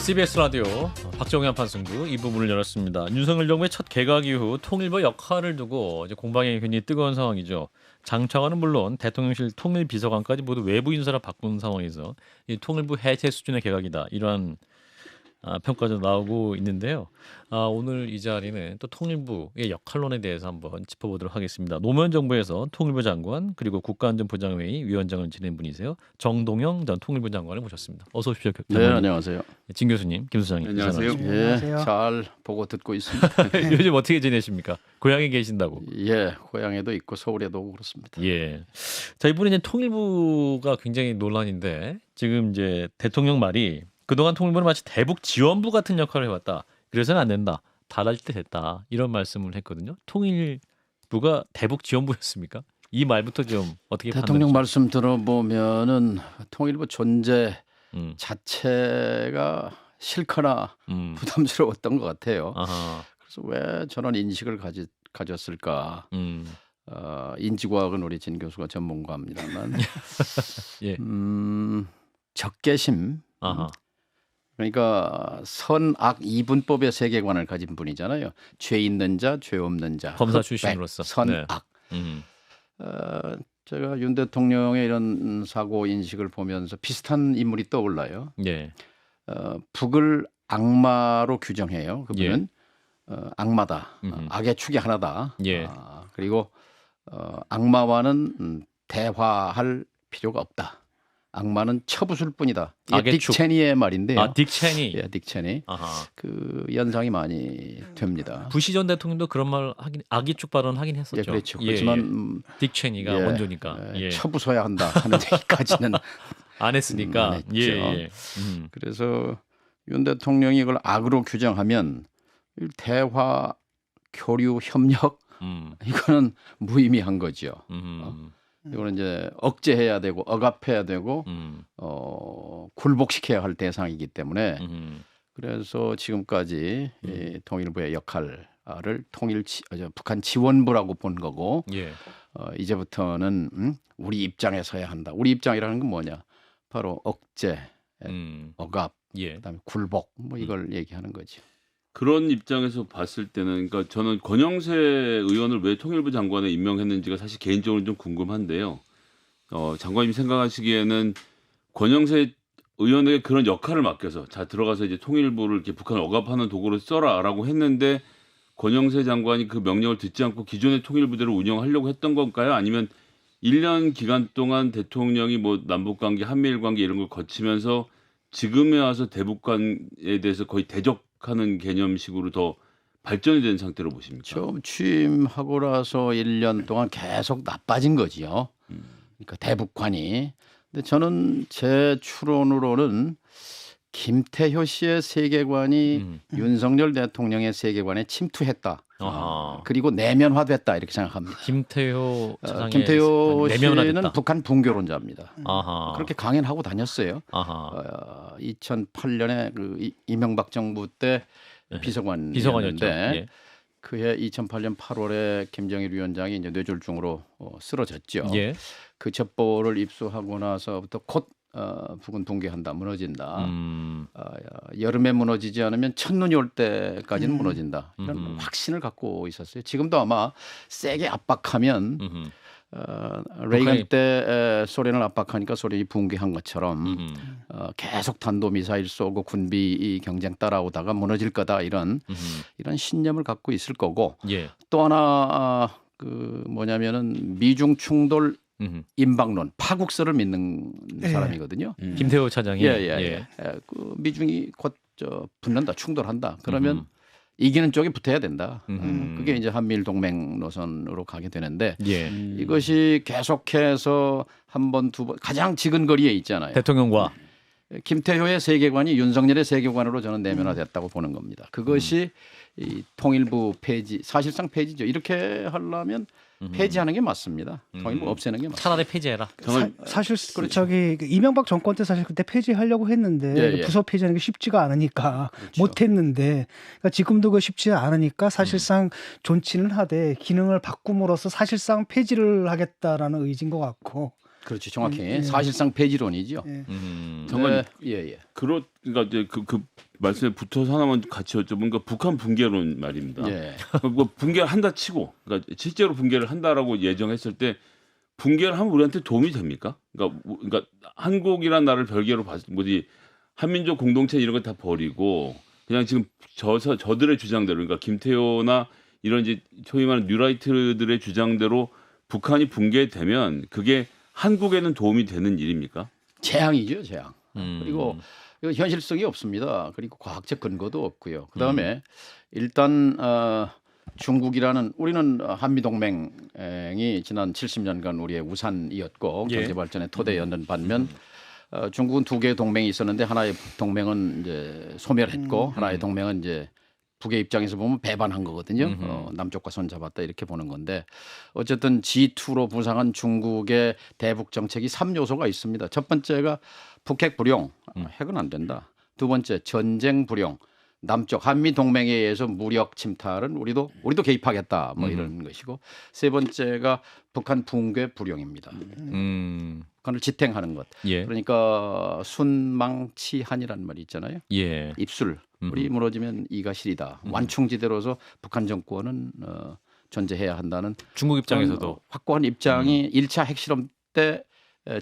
CBS 라디오 박정희 한판승부 이 부분을 열었습니다. 윤석열 정부의 첫 개각 이후 통일부 역할을 두고 이제 공방이 굉장히 뜨거운 상황이죠. 장 차관은 물론 대통령실 통일비서관까지 모두 외부 인사를 바꾼 상황에서 이 통일부 해체 수준의 개각이다 이러한 평가도 나오고 있는데요. 오늘 이 자리는 또 통일부의 역할론에 대해서 한번 짚어보도록 하겠습니다. 노무현 정부에서 통일부 장관 그리고 국가안전보장회의 위원장을 지낸 분이세요. 정동영 전 통일부 장관을 모셨습니다. 어서 오십시오. 네, 안녕하세요. 진 교수님, 김 소장님. 안녕하세요. 예, 잘 보고 듣고 있습니다. 요즘 어떻게 지내십니까? 고향에 계신다고. 예, 고향에도 있고 서울에도 오고 그렇습니다. 예. 자, 이번에 이제 통일부가 굉장히 논란인데 지금 이제 대통령 말이 그동안 통일부는 마치 대북 지원부 같은 역할을 해왔다. 그래서는 안 된다. 달라질 때 됐다. 이런 말씀을 했거든요. 통일부가 대북 지원부였습니까? 이 말부터 좀 어떻게 대통령 판단하십니까? 말씀 들어보면은 통일부 존재 음. 자체가 싫거나 부담스러웠던 것 같아요. 아하. 그래서 왜 저런 인식을 가졌을까? 음. 인지과학은 우리 진 교수가 전문가입니다만, 예. 적개심. 아하. 그러니까 선악 이분법의 세계관을 가진 분이잖아요. 죄 있는 자, 죄 없는 자. 검사 흑백, 출신으로서. 선악. 음. 제가 윤 대통령의 이런 사고 인식을 보면서 비슷한 인물이 떠올라요. 예. 북을 악마로 규정해요. 그분은 악마다. 악의 축이 하나다. 예. 그리고 악마와는 대화할 필요가 없다. 악마는 쳐부술 뿐이다. 이게 악의 딕 축. 체니의 말인데요. 딕 체니. 예, 딕 체니. 아하. 그 연상이 많이 됩니다. 부시 전 대통령도 그런 말 하긴 악의축 발언 하긴 했었죠. 예, 그렇죠. 예, 그렇지만 딕 체니가 예, 원조니까. 예. 쳐부숴야 한다 하는 얘기까지는 안 했으니까. 안 했죠. 예, 예. 그래서 윤 대통령이 이걸 악으로 규정하면 대화, 교류, 협력 이거는 무의미한 거죠. 이거는 이제 억제해야 되고 억압해야 되고 굴복시켜야 할 대상이기 때문에 그래서 지금까지 이 통일부의 역할을 북한 지원부라고 본 거고 예. 이제부터는 우리 입장에 서야 한다. 우리 입장이라는 건 뭐냐? 바로 억제, 억압, 예. 그다음에 굴복 뭐 이걸 얘기하는 거죠. 그런 입장에서 봤을 때는 그러니까 저는 권영세 의원을 왜 통일부 장관에 임명했는지가 사실 개인적으로 좀 궁금한데요. 장관님 생각하시기에는 권영세 의원에게 그런 역할을 맡겨서 자 들어가서 이제 통일부를 이렇게 북한을 억압하는 도구로 써라라고 했는데 권영세 장관이 그 명령을 듣지 않고 기존의 통일부대로 운영하려고 했던 건가요? 아니면 1년 기간 동안 대통령이 뭐 남북 관계, 한미일 관계 이런 걸 거치면서 지금에 와서 대북 관계에 대해서 거의 대적하는 개념식으로 더 발전이 된 상태로 보십니까? 처음 취임하고 나서 1년 동안 계속 나빠진 거지요. 그러니까 대북관이. 근데 저는 제 추론으로는 김태효 씨의 세계관이 윤석열 대통령의 세계관에 침투했다. 그리고 내면화됐다 이렇게 생각합니다. 김태효 차장의 김태효 내면화됐다. 씨는 북한 붕괴론자입니다. 아하. 그렇게 강연하고 다녔어요. 아하. 2008년에 그 이명박 정부 때 비서관이었죠. 비서관이었는데 예. 그해 2008년 8월에 김정일 위원장이 이제 뇌졸중으로 쓰러졌죠. 예. 그 첩보를 입수하고 나서부터 곧 북은 붕괴한다, 무너진다. 여름에 무너지지 않으면 첫눈이 올 때까지는 무너진다. 이런 확신을 갖고 있었어요. 지금도 아마 세게 압박하면 레이건 때 소련을 압박하니까 소련이 붕괴한 것처럼 계속 탄도미사일 쏘고 군비 경쟁 따라오다가 무너질 거다 이런 신념을 갖고 있을 거고 예. 또 하나 그 뭐냐면은 미중 충돌 임박론 파국설을 믿는 사람이거든요. 김태효 차장이 그 미중이 곧 붙는다, 충돌한다. 그러면 이기는 쪽에 붙어야 된다. 그게 이제 한미일 동맹 노선으로 가게 되는데 예. 이것이 계속해서 한 번, 두 번 가장 지근거리에 있잖아요. 대통령과 김태효의 세계관이 윤석열의 세계관으로 저는 내면화됐다고 보는 겁니다. 그것이 이 통일부 폐지, 사실상 폐지죠. 이렇게 하려면 폐지하는 게 맞습니다. 통일부 없애는 게 맞습니다. 차라리 폐지해라. 사실 저기 이명박 정권 때 사실 그때 폐지하려고 했는데 부서 폐지하는 게 쉽지가 않으니까 못했는데 그러니까 지금도 그 쉽지 않으니까 사실상 존치는 하되 기능을 바꿈으로써 사실상 폐지를 하겠다라는 의지인 것 같고. 그렇지, 정확히 사실상 폐지론이죠. 정말 그러니까 이제 그 말씀에 붙어서 하나만 같이 여쭤보면 그 북한 붕괴론 말입니다. 예. 뭐 붕괴를 한다 치고, 그러니까 실제로 붕괴를 한다라고 예정했을 때 붕괴를 하면 우리한테 도움이 됩니까? 그러니까 한국이란 나라를 별개로 뭐지 한민족 공동체 이런 거 다 버리고 그냥 지금 저들의 주장대로, 그러니까 김태호나 이런 이제 소위 말하는 뉴라이트들의 주장대로 북한이 붕괴되면 그게 한국에는 도움이 되는 일입니까? 재앙이죠, 재앙. 그리고 이거 현실성이 없습니다. 그리고 과학적 근거도 없고요. 그다음에 일단 중국이라는 우리는 한미동맹이 지난 70년간 우리의 우산이었고 예. 경제발전의 토대였는 반면 중국은 두 개의 동맹이 있었는데 하나의 동맹은 이제 소멸했고 하나의 동맹은 이제 북의 입장에서 보면 배반한 거거든요. 남쪽과 손 잡았다 이렇게 보는 건데 어쨌든 G2로 부상한 중국의 대북 정책이 3요소가 있습니다. 첫 번째가 북핵 불용, 핵은 안 된다. 두 번째 전쟁 불용, 남쪽 한미 동맹에 의해서 무력 침탈은 우리도 개입하겠다 뭐 이런 것이고 세 번째가 북한 붕괴 불용입니다. 북한을 지탱하는 것. 예. 그러니까 순망치한이라는 말이 있잖아요. 예. 입술. 우리 무너지면 이가 시리다. 완충지대로서 북한 정권은 존재해야 한다는 중국 입장에서도 확고한 입장이 1차 핵실험 때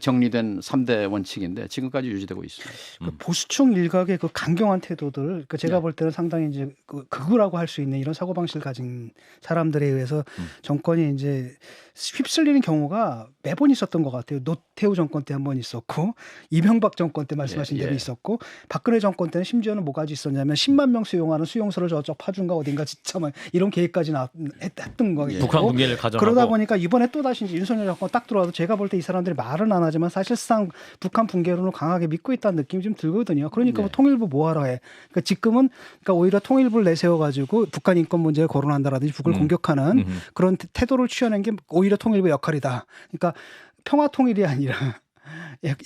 정리된 3대 원칙인데 지금까지 유지되고 있습니다. 그 보수층 일각의 그 강경한 태도들, 그 제가 볼 때는 상당히 이제 극우라고 할 수 있는 이런 사고 방식을 가진 사람들에 의해서 정권이 이제 휩쓸리는 경우가 매번 있었던 것 같아요. 노태우 정권 때 한 번 있었고, 이명박 정권 때 말씀하신 대로 있었고, 박근혜 정권 때는 심지어는 뭐까지 있었냐면 10만 명 수용하는 수용소를 저쪽 파주인가 어딘가 진짜 막 이런 계획까지 했던 거예요. 북한 붕괴를 가정하고 그러다 보니까 이번에 또 다시 윤석열 정권 딱 들어와도 제가 볼 때 이 사람들이 말은 안 하지만 사실상 북한 붕괴론을 강하게 믿고 있다는 느낌이 좀 들거든요. 그러니까 뭐 통일부 뭐하러 해? 그러니까 지금은 그러니까 오히려 통일부를 내세워 가지고 북한 인권 문제를 거론한다라든지 북을 공격하는 그런 태도를 취하는 게 오히려 통일부 역할이다. 그러니까 평화 통일이 아니라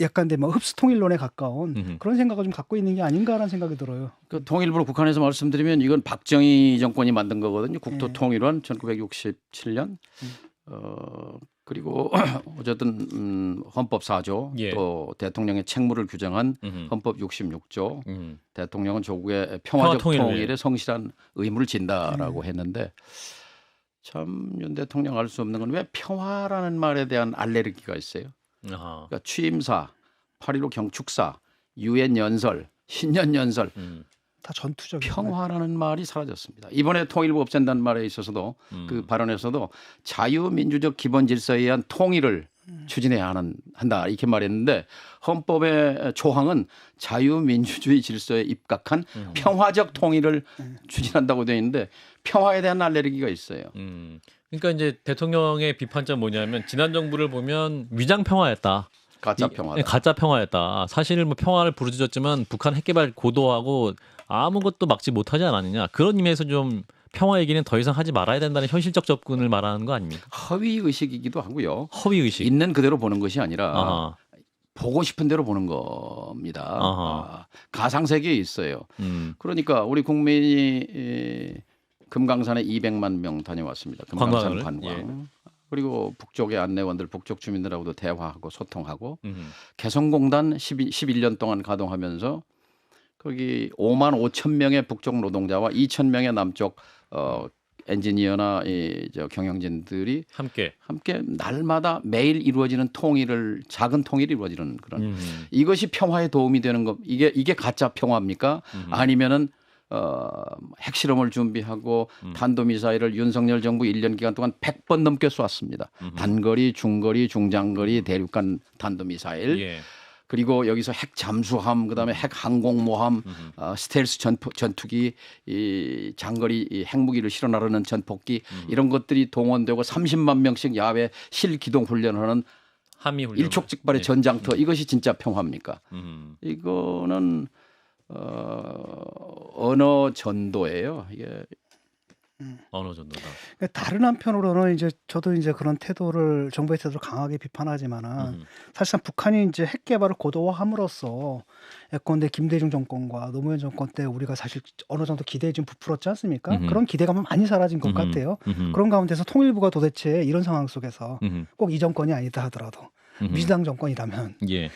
약간 뭐 흡수 통일론에 가까운 그런 생각을 좀 갖고 있는 게 아닌가라는 생각이 들어요. 그 통일부로 북한에서 말씀드리면 이건 박정희 정권이 만든 거거든요. 국토통일원 1967년. 그리고 어쨌든 헌법 4조 예. 또 대통령의 책무를 규정한 헌법 66조 대통령은 조국의 평화적 통일에 성실한 의무를 진다라고 했는데 참 윤 대통령 알 수 없는 건 왜 평화라는 말에 대한 알레르기가 있어요. 그러니까 취임사, 8.15 경축사, 유엔 연설, 신년 연설 다 전투적인 평화라는 말이 사라졌습니다. 이번에 통일부 없앤다는 말에 있어서도 그 발언에서도 자유민주적 기본 질서에 의한 통일을 추진해야 한다 이렇게 말했는데 헌법의 조항은 자유민주주의 질서에 입각한 평화적 통일을 추진한다고 되어 있는데 평화에 대한 알레르기가 있어요. 그러니까 이제 대통령의 비판점 뭐냐면 지난 정부를 보면 위장 평화였다. 가짜 평화다. 가짜 평화였다. 사실 뭐 평화를 부르짖었지만 북한 핵개발 고도하고 아무것도 막지 못하지 않았느냐. 그런 의미에서 좀 평화 얘기는 더 이상 하지 말아야 된다는 현실적 접근을 말하는 거 아닙니까? 허위 의식이기도 하고요. 허위 의식. 있는 그대로 보는 것이 아니라 아하. 보고 싶은 대로 보는 겁니다. 가상 세계에 있어요. 그러니까 우리 국민이 금강산에 200만 명 다녀왔습니다. 금강산 관광. 예. 그리고 북쪽의 안내원들, 북쪽 주민들하고도 대화하고 소통하고 개성공단 11년 동안 가동하면서 거기 5만 5천 명의 북쪽 노동자와 2천 명의 남쪽 엔지니어나 경영진들이 함께 날마다 매일 이루어지는 작은 통일이 이루어지는 그런 이것이 평화에 도움이 되는 것. 이게 가짜 평화입니까? 아니면은 핵실험을 준비하고 탄도미사일을 윤석열 정부 1년 기간 동안 100번 넘게 쏘았습니다. 단거리, 중거리, 중장거리, 대륙간 탄도미사일. 예. 그리고 여기서 핵 잠수함, 그다음에 핵 항공모함, 스텔스 전투기, 이 장거리 이 핵무기를 실어 나르는 전폭기 이런 것들이 동원되고 30만 명씩 야외 실기동 훈련하는 한미 훈련. 일촉즉발의 전장터. 이것이 진짜 평화입니까? 이거는 언어 전도예요. 이게 언어 전도다. 다른 한편으로는 이제 저도 이제 그런 태도를 정부의 태도를 강하게 비판하지만은 사실상 북한이 이제 핵 개발을 고도화함으로써 예컨대 김대중 정권과 노무현 정권 때 우리가 사실 어느 정도 기대에 좀 부풀었지 않습니까? 그런 기대감은 많이 사라진 것 같아요. 그런 가운데서 통일부가 도대체 이런 상황 속에서 꼭 이 정권이 아니다 하더라도 민주당 정권이라면 예.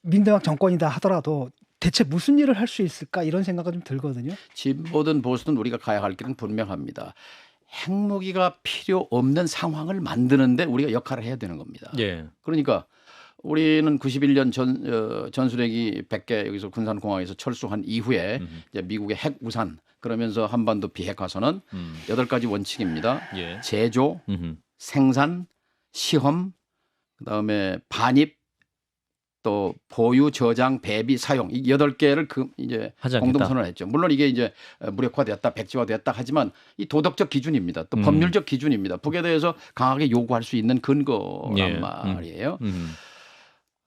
민주당 정권이다 하더라도 대체 무슨 일을 할 수 있을까 이런 생각이 좀 들거든요. 진보든 보수든 우리가 가야 할 길은 분명합니다. 핵무기가 필요 없는 상황을 만드는데 우리가 역할을 해야 되는 겁니다. 예. 그러니까 우리는 91년 전술핵이 100개 여기서 군산공항에서 철수한 이후에 이제 미국의 핵 우산 그러면서 한반도 비핵화 선언 8가지 원칙입니다. 예. 제조, 생산, 시험, 그다음에 반입, 또 보유, 저장, 배비, 사용 이 8개를 이제 공동선언을 했죠. 물론 이게 이제 무력화됐다, 백지화됐다 하지만 이 도덕적 기준입니다. 또 법률적 기준입니다. 북에 대해서 강하게 요구할 수 있는 근거란 예. 말이에요.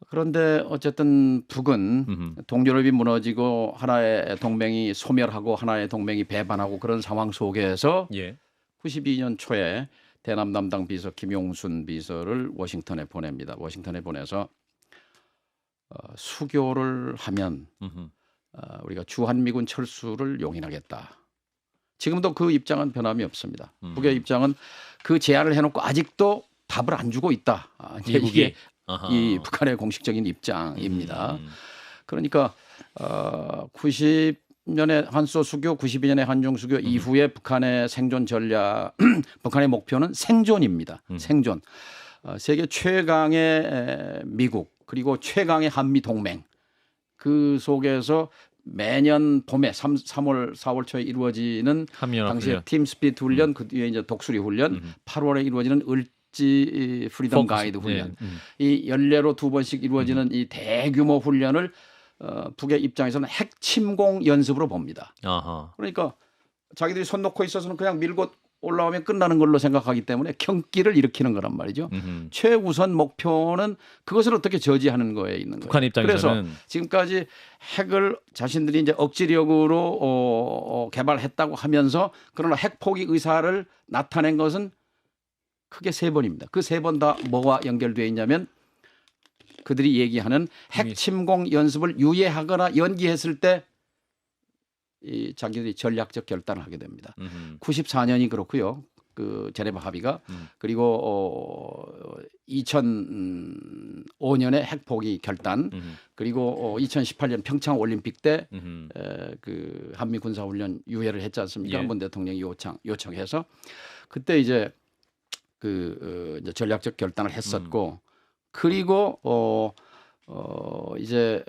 그런데 어쨌든 북은 동유럽이 무너지고 하나의 동맹이 소멸하고 하나의 동맹이 배반하고 그런 상황 속에서 예. 92년 초에 대남 담당 비서 김용순 비서를 워싱턴에 보냅니다. 워싱턴에 보내서 수교를 하면 우리가 주한미군 철수를 용인하겠다. 지금도 그 입장은 변함이 없습니다. 북의 입장은 그 제안을 해놓고 아직도 답을 안 주고 있다. 이게 이 북한의 공식적인 입장입니다. 그러니까 90년에 한소 수교, 92년에 한중 수교 이후에 북한의 생존 전략, 북한의 목표는 생존입니다. 생존. 세계 최강의 미국 그리고 최강의 한미 동맹 그 속에서 매년 봄에 3월, 4월 초에 이루어지는 당시에 팀 스피릿 훈련, 그 뒤에 이제 독수리 훈련, 8월에 이루어지는 을지 프리덤 가이드 훈련, 이 연례로 2번씩 이루어지는 이 대규모 훈련을 북의 입장에서는 핵 침공 연습으로 봅니다. 그러니까 자기들이 손 놓고 있어서는 그냥 밀고 올라오면 끝나는 걸로 생각하기 때문에 경기를 일으키는 거란 말이죠. 최우선 목표는 그것을 어떻게 저지하는 거에 있는 거예요. 북한 입장에서는. 그래서 지금까지 핵을 자신들이 이제 억지력으로 개발했다고 하면서 그러나 핵 포기 의사를 나타낸 것은 크게 3번입니다. 그 3번 다 뭐와 연결되어 있냐면 그들이 얘기하는 핵 침공 연습을 유예하거나 연기했을 때 이 자기들이 전략적 결단을 하게 됩니다. 94년이 그렇고요. 그 제네바 합의가 그리고 2005년에 핵 포기 결단 그리고 2018년 평창 올림픽 때 그 한미 군사 훈련 유예를 했지 않습니까? 문 대통령이 요청해서 그때 이제 그 이제 전략적 결단을 했었고 그리고 이제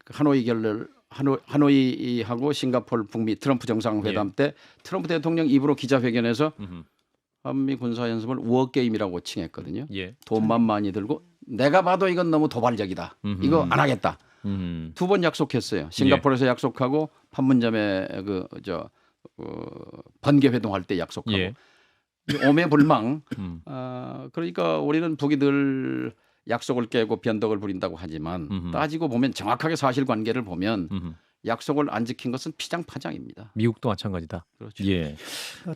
하노이 결렬 하노이하고 싱가포르 북미 트럼프 정상회담 때 트럼프 대통령 입으로 기자회견에서 한미 군사 연습을 워 게임이라고 칭했거든요. 돈만 많이 들고 내가 봐도 이건 너무 도발적이다. 이거 안 하겠다. 2번 약속했어요. 싱가포르에서 약속하고 판문점에 번개 회동할 때 약속하고 오매불망. 그러니까 우리는 북이 늘 약속을 깨고 변덕을 부린다고 하지만 따지고 보면 정확하게 사실관계를 보면 약속을 안 지킨 것은 피장파장입니다. 미국도 마찬가지다. 그렇죠. 예.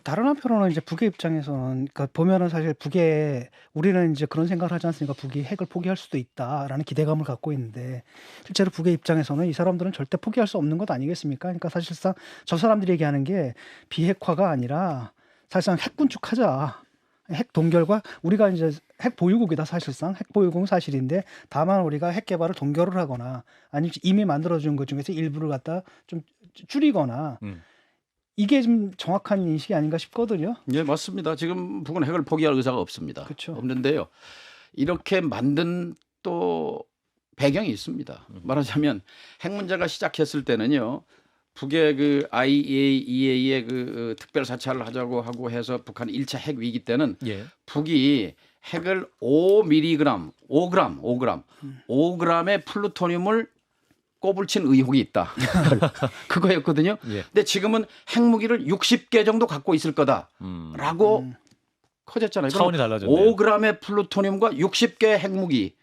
다른 한편으로는 이제 북의 입장에서는 그러니까 보면은 사실 북에 우리는 이제 그런 생각을 하지 않습니까? 북이 핵을 포기할 수도 있다라는 기대감을 갖고 있는데 실제로 북의 입장에서는 이 사람들은 절대 포기할 수 없는 것 아니겠습니까? 그러니까 사실상 저 사람들이 얘기하는 게 비핵화가 아니라 사실상 핵 군축하자. 핵 동결과 우리가 이제 핵 보유국이다 사실상 핵 보유국은 사실인데 다만 우리가 핵 개발을 동결을 하거나 아니면 이미 만들어준 것 중에서 일부를 갖다 좀 줄이거나 이게 좀 정확한 인식이 아닌가 싶거든요. 네 맞습니다. 지금 북은 핵을 포기할 의사가 없습니다. 그렇죠. 없는데요. 이렇게 만든 또 배경이 있습니다. 말하자면 핵 문제가 시작했을 때는요. 북의 그 IAEA의 그 특별 사찰을 하자고 하고 해서 북한 1차 핵 위기 때는 북이 핵을 5g의 플루토늄을 꼬불친 의혹이 있다. 그거였거든요. 근데 지금은 핵무기를 60개 정도 갖고 있을 거다라고 커졌잖아요. 차원이 달라졌네요. 5g의 플루토늄과 60개의 핵무기.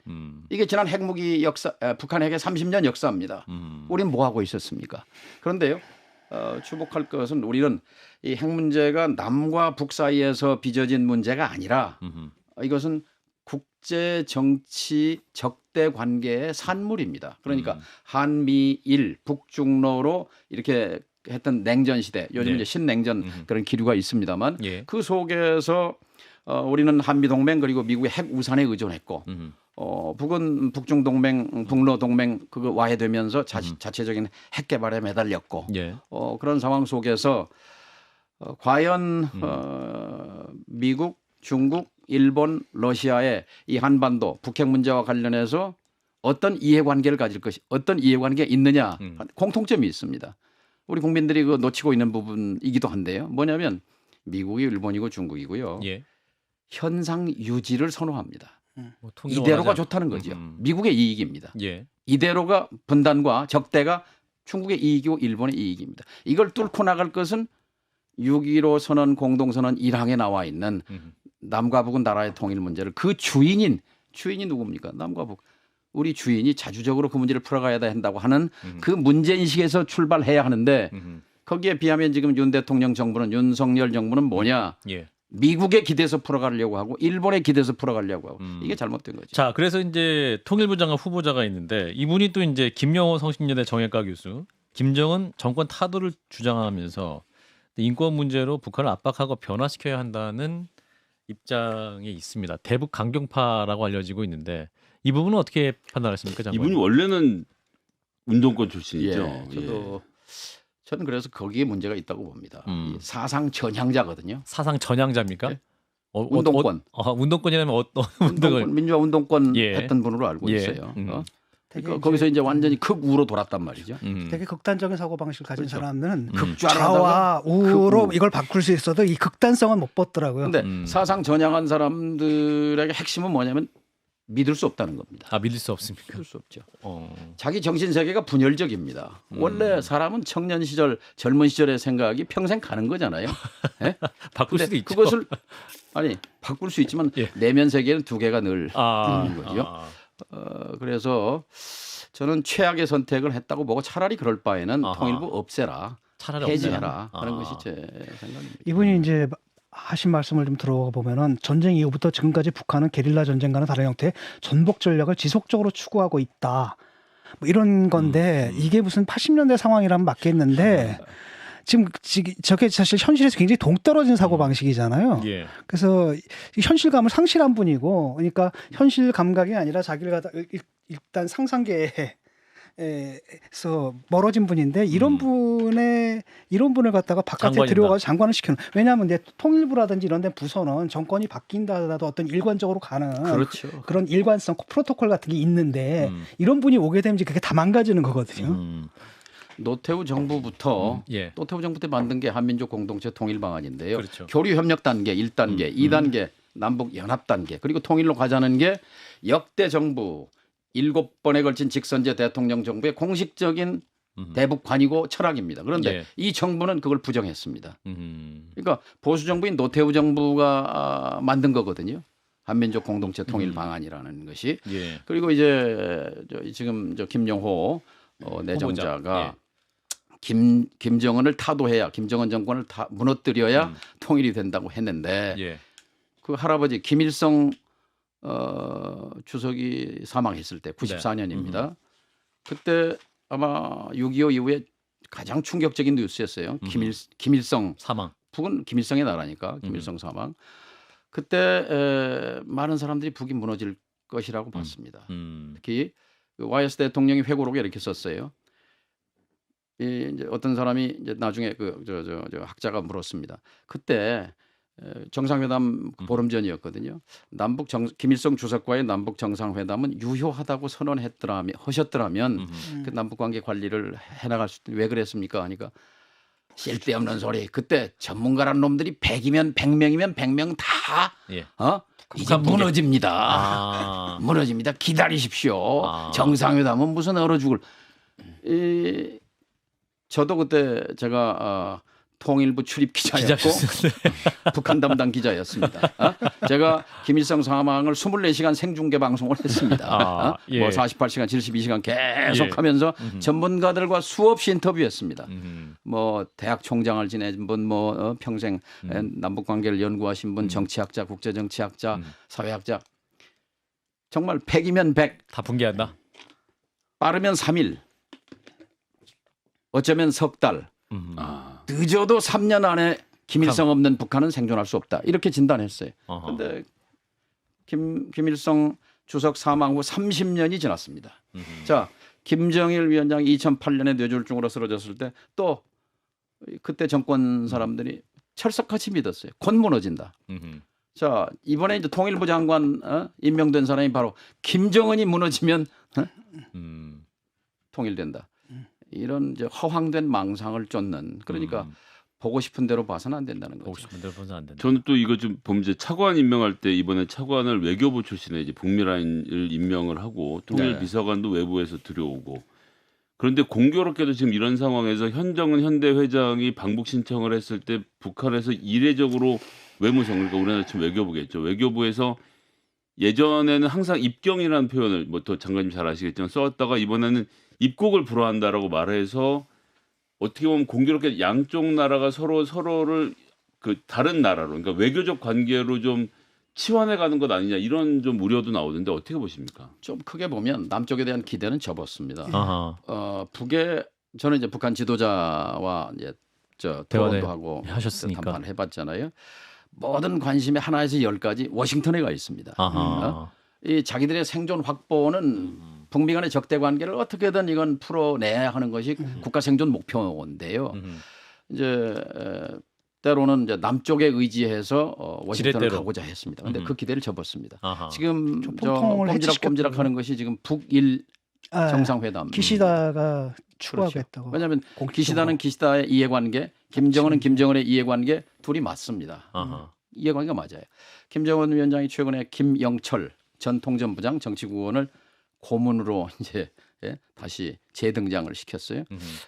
이게 지난 핵무기 역사, 북한 핵의 30년 역사입니다. 우리는 뭐 하고 있었습니까? 그런데요, 주목할 것은 우리는 이 핵 문제가 남과 북 사이에서 빚어진 문제가 아니라 이것은 국제 정치 적대 관계의 산물입니다. 그러니까 한미일 북중로로 이렇게 했던 냉전 시대, 요즘 이제 신냉전 그런 기류가 있습니다만 그 속에서 우리는 한미 동맹 그리고 미국의 핵 우산에 의존했고 북은 북중 동맹, 북러 동맹 그거 와해되면서 자체적인 핵 개발에 매달렸고 예. 그런 상황 속에서 과연 미국, 중국, 일본, 러시아의 이 한반도 북핵 문제와 관련해서 어떤 이해관계를 가질 것이 어떤 이해관계가 있느냐 공통점이 있습니다. 우리 국민들이 그 놓치고 있는 부분이기도 한데요. 뭐냐면 미국이 일본이고 중국이고요. 예. 현상 유지를 선호합니다. 뭐 통일을 이대로가 원하지 좋다는 거죠. 미국의 이익입니다. 예. 이대로가 분단과 적대가 중국의 이익이고 일본의 이익입니다. 이걸 뚫고 나갈 것은 6.15 선언 공동선언 1항에 나와 있는 남과 북은 나라의 통일 문제를 그 주인이 누굽니까? 남과 북. 우리 주인이 자주적으로 그 문제를 풀어가야 한다고 하는 그 문제인식에서 출발해야 하는데 거기에 비하면 지금 윤 대통령 정부는 윤석열 정부는 뭐냐? 예. 미국에 기대서 풀어가려고 하고 일본에 기대서 풀어가려고 하고 이게 잘못된 거죠. 자, 그래서 이제 통일부 장관 후보자가 있는데 이분이 또 이제 김영호 성신여대 정외과 교수, 김정은 정권 타도를 주장하면서 인권 문제로 북한을 압박하고 변화시켜야 한다는 입장에 있습니다. 대북 강경파라고 알려지고 있는데 이 부분은 어떻게 판단하십니까, 장관? 이분이 원래는 운동권 출신이죠. 저는 그래서 거기에 문제가 있다고 봅니다. 이 사상 전향자거든요. 사상 전향자입니까? 네? 운동권. 운동권이라면 어떤 운동을? 민주화 운동권 예. 했던 분으로 알고 예. 있어요. 되게 거기서 이제 완전히 극우로 돌았단 말이죠. 되게 극단적인 사고 방식을 가진 그렇죠. 사람은 극좌라다가 좌와 우로 극우. 이걸 바꿀 수 있어도 이 극단성은 못 벗더라고요. 그런데 사상 전향한 사람들에게 핵심은 뭐냐면 믿을 수 없다는 겁니다. 아, 믿을 수 없습니까? 믿을 수 없죠. 자기 정신 세계가 분열적입니다. 원래 사람은 청년 시절, 젊은 시절의 생각이 평생 가는 거잖아요. 네? 바꿀 수도 있죠. 그것을 바꿀 수 있지만 예. 내면 세계는 두 개가 늘 있는 거죠. 그래서 저는 최악의 선택을 했다고 보고 차라리 그럴 바에는 통일부 없애라, 차라리 해지해라 없애라. 하는 것이 제 생각입니다. 이분이 이제 하신 말씀을 좀 들어가 보면은 전쟁 이후부터 지금까지 북한은 게릴라 전쟁과는 다른 형태의 전복 전략을 지속적으로 추구하고 있다. 뭐 이런 건데 이게 무슨 80년대 상황이라면 맞겠는데 지금 저게 사실 현실에서 굉장히 동떨어진 사고 방식이잖아요. 예. 그래서 이 현실감을 상실한 분이고, 그러니까 현실 감각이 아니라 자기를 갖다 일단 상상계에서 멀어진 분인데 이런 분을 갖다가 바깥에 장관이다. 들여가서 장관을 시키는. 왜냐하면 내 통일부라든지 이런 데 부서는 정권이 바뀐다 하더라도 어떤 일관적으로 가는 그렇죠. 그런 일관성 프로토콜 같은 게 있는데 이런 분이 오게 되면 이제 그게 다 망가지는 거거든요. 노태우 정부부터 예. 노태우 정부 때 만든 게 한민족 공동체 통일 방안인데요. 그렇죠. 교류 협력 단계 1단계, 2단계 남북 연합 단계 그리고 통일로 가자는 게 역대 정부 7번에 걸친 직선제 대통령 정부의 공식적인 대북관이고 철학입니다. 그런데 예. 이 정부는 그걸 부정했습니다. 그러니까 보수 정부인 노태우 정부가 만든 거거든요. 한민족 공동체 통일 방안이라는 것이. 예. 그리고 이제 지금 김용호 내정자가 예. 김정은을 타도해야 김정은 정권을 무너뜨려야 통일이 된다고 했는데 예. 그 할아버지 김일성 주석이 사망했을 때 94년입니다. 그때 아마 6.25 이후에 가장 충격적인 뉴스였어요. 김일성 사망. 북은 김일성의 나라니까 김일성 사망. 그때 많은 사람들이 북이 무너질 것이라고 봤습니다. 특히 YS 대통령이 회고록에 이렇게 썼어요. 이제 어떤 사람이 이제 나중에 저 학자가 물었습니다. 그때 정상회담 보름 전이었거든요. 김일성 주석과의 남북 정상회담은 유효하다고 하셨더라면 그 남북 관계 관리를 해나갈 수 왜 그랬습니까? 하니까 쓸데없는 소리. 그때 전문가란 놈들이 100이면 100명이면 100명 다 예. 이제 무너집니다. 무너집니다. 기다리십시오. 정상회담은 무슨 얼어 죽을. 저도 그때 제가 통일부 출입 기자였고 북한 담당 기자였습니다. 제가 김일성 사망을 24시간 생중계 방송을 했습니다. 예. 뭐 48시간, 72시간 계속하면서 전문가들과 수없이 인터뷰했습니다. 뭐 대학 총장을 지낸 분, 뭐 평생 남북 관계를 연구하신 분, 정치학자, 국제정치학자, 사회학자. 정말 100이면 100. 다 붕괴한다. 빠르면 3일. 어쩌면 석 달. 늦어도 3년 안에 김일성 없는 북한은 생존할 수 없다. 이렇게 진단했어요. 그런데 김일성 주석 사망 후 30년이 지났습니다. 자, 김정일 위원장이 2008년에 뇌졸중으로 쓰러졌을 때 또 그때 정권 사람들이 철석같이 믿었어요. 곧 무너진다. 자, 이번에 이제 통일부 장관 임명된 사람이 바로 김정은이 무너지면 통일된다. 이런 이제 허황된 망상을 쫓는, 그러니까 보고 싶은 대로 봐서는 안 된다는 거죠. 보고 싶은 대로 봐서는 안 된다. 저는 또 이거 좀 보면 이제 차관 임명할 때 이번에 차관을 외교부 출신의 이제 북미라인을 임명을 하고 통일 네. 비서관도 외부에서 들여오고, 그런데 공교롭게도 지금 이런 상황에서 현정은 현대 회장이 방북 신청을 했을 때 북한에서 이례적으로 외무성, 그러니까 우리나라 지금 외교부겠죠. 외교부에서 예전에는 항상 입경이라는 표현을 뭐 더 장관님 잘 아시겠지만 써왔다가 이번에는 입국을 불허한다라고 말해서 어떻게 보면 공교롭게 양쪽 나라가 서로를 그 다른 나라로, 그러니까 외교적 관계로 좀 치환해 가는 것 아니냐, 이런 좀 우려도 나오는데 어떻게 보십니까? 좀 크게 보면 남쪽에 대한 기대는 접었습니다. 아하. 북에 저는 이제 북한 지도자와 이제 대화를 토론도 하고 하셨으니까. 담판을 해봤잖아요. 모든 관심의 하나에서 10가지 워싱턴에 가 있습니다. 아하. 이 자기들의 생존 확보는 북미 간의 적대 관계를 어떻게든 이건 풀어내야 하는 것이 국가 생존 목표인데요. 이제 때로는 이제 남쪽에 의지해서 워싱턴을 지렛대로. 가고자 했습니다. 그런데 그 기대를 접었습니다. 아하. 지금 좀 저 통통을 꼼지락꼼지락 하는 것이 지금 북일 정상회담. 기시다가 추구하고 그렇죠. 했다고. 왜냐하면 공식적으로. 기시다는 기시다의 이해관계, 김정은은 김정은의 이해관계 둘이 맞습니다. 아하. 이해관계가 맞아요. 김정은 위원장이 최근에 김영철 전 통전부장 정치구원을 고문으로 이제 다시 재등장을 시켰어요.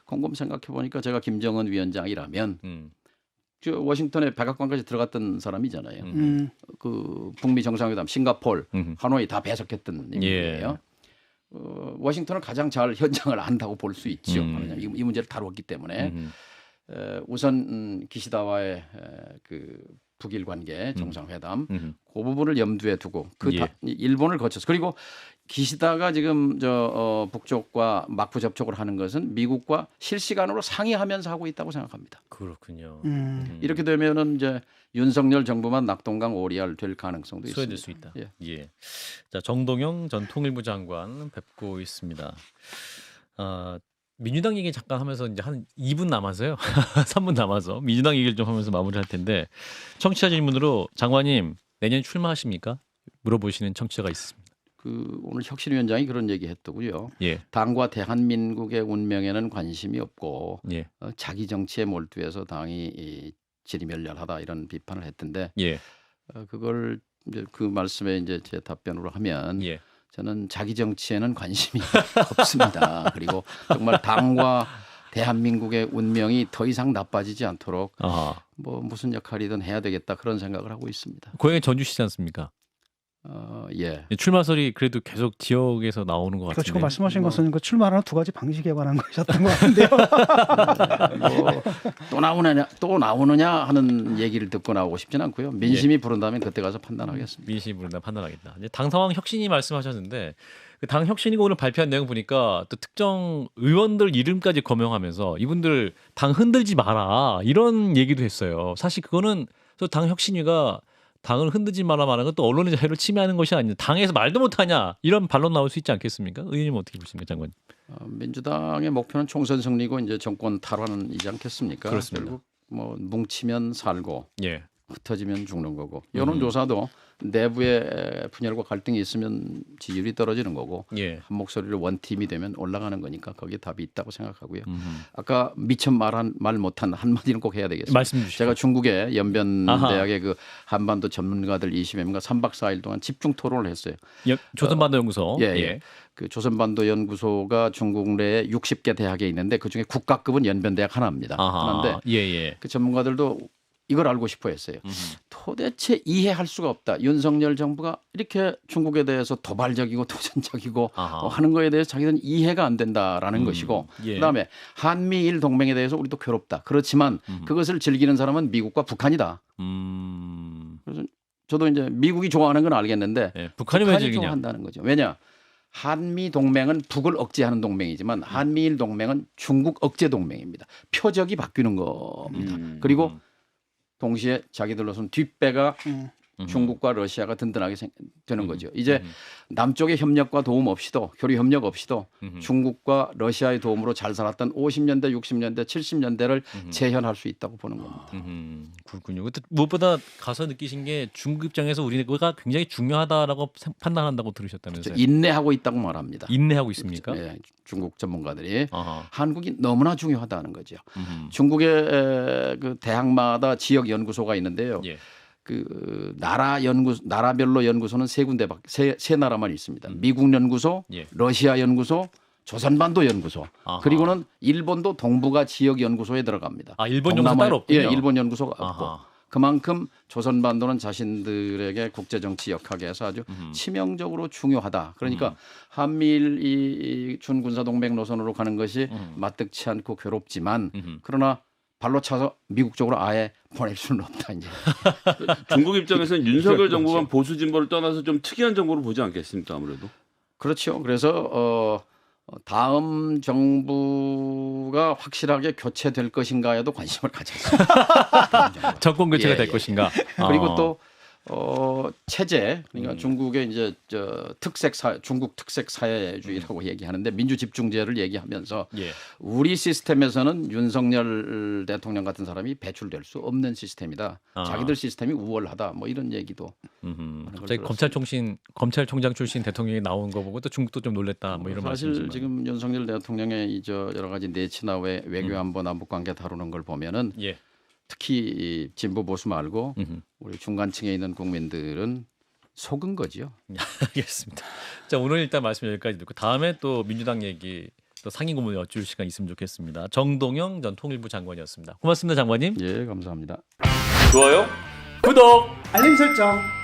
곰곰 생각해 보니까 제가 김정은 위원장이라면 저 워싱턴에 백악관까지 들어갔던 사람이잖아요. 그 북미 정상회담, 싱가포르, 하노이 다 배석했던 인물이에요. 워싱턴을 가장 잘 현장을 안다고 볼 수 있죠. 이 문제를 다뤘기 때문에 우선 기시다와의 그 북일 관계 정상회담 그 부분을 염두에 두고 일본을 거쳐서, 그리고 기시다가 지금 북쪽과 막부 접촉을 하는 것은 미국과 실시간으로 상의하면서 하고 있다고 생각합니다. 그렇군요. 이렇게 되면은 이제 윤석열 정부만 낙동강 오리알 될 가능성도 소외될 있습니다. 수 있다. 예. 자, 정동영 전 통일부 장관 뵙고 있습니다. 민주당 얘기 잠깐 하면서 이제 한 2분 남아서요. 3분 남아서 민주당 얘기를 좀 하면서 마무리할 텐데, 청취자 질문으로 장관님 내년 출마하십니까? 물어보시는 청취자가 있습니다. 오늘 혁신위원장이 그런 얘기했더고요. 예. 당과 대한민국의 운명에는 관심이 없고 예. 자기 정치에 몰두해서 당이 지리멸렬하다, 이런 비판을 했던데, 예. 그걸 이제 그 말씀에 이제 제 답변으로 하면 예. 저는 자기 정치에는 관심이 없습니다. 그리고 정말 당과 대한민국의 운명이 더 이상 나빠지지 않도록 뭐 무슨 역할이든 해야 되겠다, 그런 생각을 하고 있습니다. 고향이 전주시지 않습니까? 예. 출마설이 그래도 계속 지역에서 나오는 것 같은데. 그렇죠. 말씀하신 것은 그 출마하는 두 가지 방식에 관한 것이었던 것 같은데요. 또 나오느냐 하는 얘기를 듣고 나오고 싶진 않고요. 민심이 부른다면 그때 가서 판단하겠습니다. 민심이 부른다 판단하겠다. 이제 당 상황 혁신이 말씀하셨는데, 그 당 혁신이가 오늘 발표한 내용 보니까 또 특정 의원들 이름까지 거명하면서 이분들 당 흔들지 마라, 이런 얘기도 했어요. 사실 그거는 또 당 혁신위가 당을 흔들지 마라 말하는 건 또 언론의 자유를 침해하는 것이 아니냐, 당에서 말도 못하냐, 이런 반론 나올 수 있지 않겠습니까? 의원님 어떻게 보십니까, 장관님? 민주당의 목표는 총선 승리고 이제 정권 탈환이지 않겠습니까? 그렇습니다. 결국 뭐 뭉치면 살고 예. 흩어지면 죽는 거고, 여론조사도 내부에 분열과 갈등이 있으면 지지율이 떨어지는 거고, 예. 한 목소리로 원팀이 되면 올라가는 거니까 거기에 답이 있다고 생각하고요. 아까 미처 말 못한 한마디는 꼭 해야 되겠습니다. 말씀 주시죠. 제가 중국의 연변대학의 그 한반도 전문가들 20명과 3박 4일 동안 집중 토론을 했어요. 조선반도 연구소. 예. 그 조선반도 연구소가 중국 내에 60개 대학에 있는데 그중에 국가급은 연변대학 하나입니다. 그런데 예. 그 전문가들도 이걸 알고 싶어 했어요. 도대체 이해할 수가 없다. 윤석열 정부가 이렇게 중국에 대해서 도발적이고 도전적이고 하는 거에 대해서 자기들은 이해가 안 된다라는 것이고, 예. 그다음에 한미일 동맹에 대해서 우리도 괴롭다. 그렇지만 그것을 즐기는 사람은 미국과 북한이다. 그래서 저도 이제 미국이 좋아하는 건 알겠는데 예. 북한이 왜 즐기냐? 좋아한다는 거죠. 왜냐? 한미 동맹은 북을 억제하는 동맹이지만 한미일 동맹은 중국 억제 동맹입니다. 표적이 바뀌는 겁니다. 그리고 동시에 자기들로서는 뒷배가 중국과 러시아가 든든하게 되는 거죠. 이제 남쪽의 협력과 도움 없이도 교류 협력 없이도 중국과 러시아의 도움으로 잘 살았던 50년대, 60년대, 70년대를 재현할 수 있다고 보는 겁니다. 그렇군요. 근데 무엇보다 가서 느끼신 게 중국 입장에서 우리가 굉장히 중요하다라고 판단한다고 들으셨다면서요? 그렇죠. 인내하고 있다고 말합니다. 인내하고 있습니까? 네, 중국 전문가들이 아하. 한국이 너무나 중요하다는 거죠. 중국의 그 대학마다 지역 연구소가 있는데요. 예. 그 나라별로 연구소는 세 나라만 있습니다. 미국 연구소, 예. 러시아 연구소, 조선반도 연구소. 아하. 그리고는 일본도 동북아 지역 연구소에 들어갑니다. 아, 일본 연구소 따로 없군요. 예, 일본 연구소가 없고. 아하. 그만큼 조선반도는 자신들에게 국제정치 역학에서 아주 치명적으로 중요하다. 그러니까 한미일 이 준군사동맹 노선으로 가는 것이 마뜩치 않고 괴롭지만 그러나 발로 차서 미국 쪽으로 아예 보낼 수는 없다. 이제 중국 입장에서는 윤석열 그렇죠. 정부가 보수 진보를 떠나서 좀 특이한 정부로 보지 않겠습니까? 아무래도. 그렇죠. 그래서 다음 정부가 확실하게 교체될 것인가에도 관심을 가졌습니다. 정권 교체가 예, 될 예. 것인가. 그리고 또 체제 그러니까 중국의 이제 중국 특색 사회주의라고 얘기하는데 민주 집중제를 얘기하면서 예. 우리 시스템에서는 윤석열 대통령 같은 사람이 배출될 수 없는 시스템이다. 자기들 시스템이 우월하다. 뭐 이런 얘기도. 갑자기 검찰총장 출신 대통령이 나온 거 보고 또 중국도 좀 놀랬다. 뭐 이런 사실 말씀이지만. 지금 윤석열 대통령의 여러 가지 내치나 외교안보 남북관계 다루는 걸 보면은 예. 특히 이 진보 보수 말고 우리 중간층에 있는 국민들은 속은 거죠. 알겠습니다. 자, 오늘 일단 말씀 여기까지 듣고 다음에 또 민주당 얘기 또 상임 고문 여쭐 시간 있으면 좋겠습니다. 정동영 전 통일부 장관이었습니다. 고맙습니다, 장관님. 예, 감사합니다. 좋아요, 구독. 알림 설정.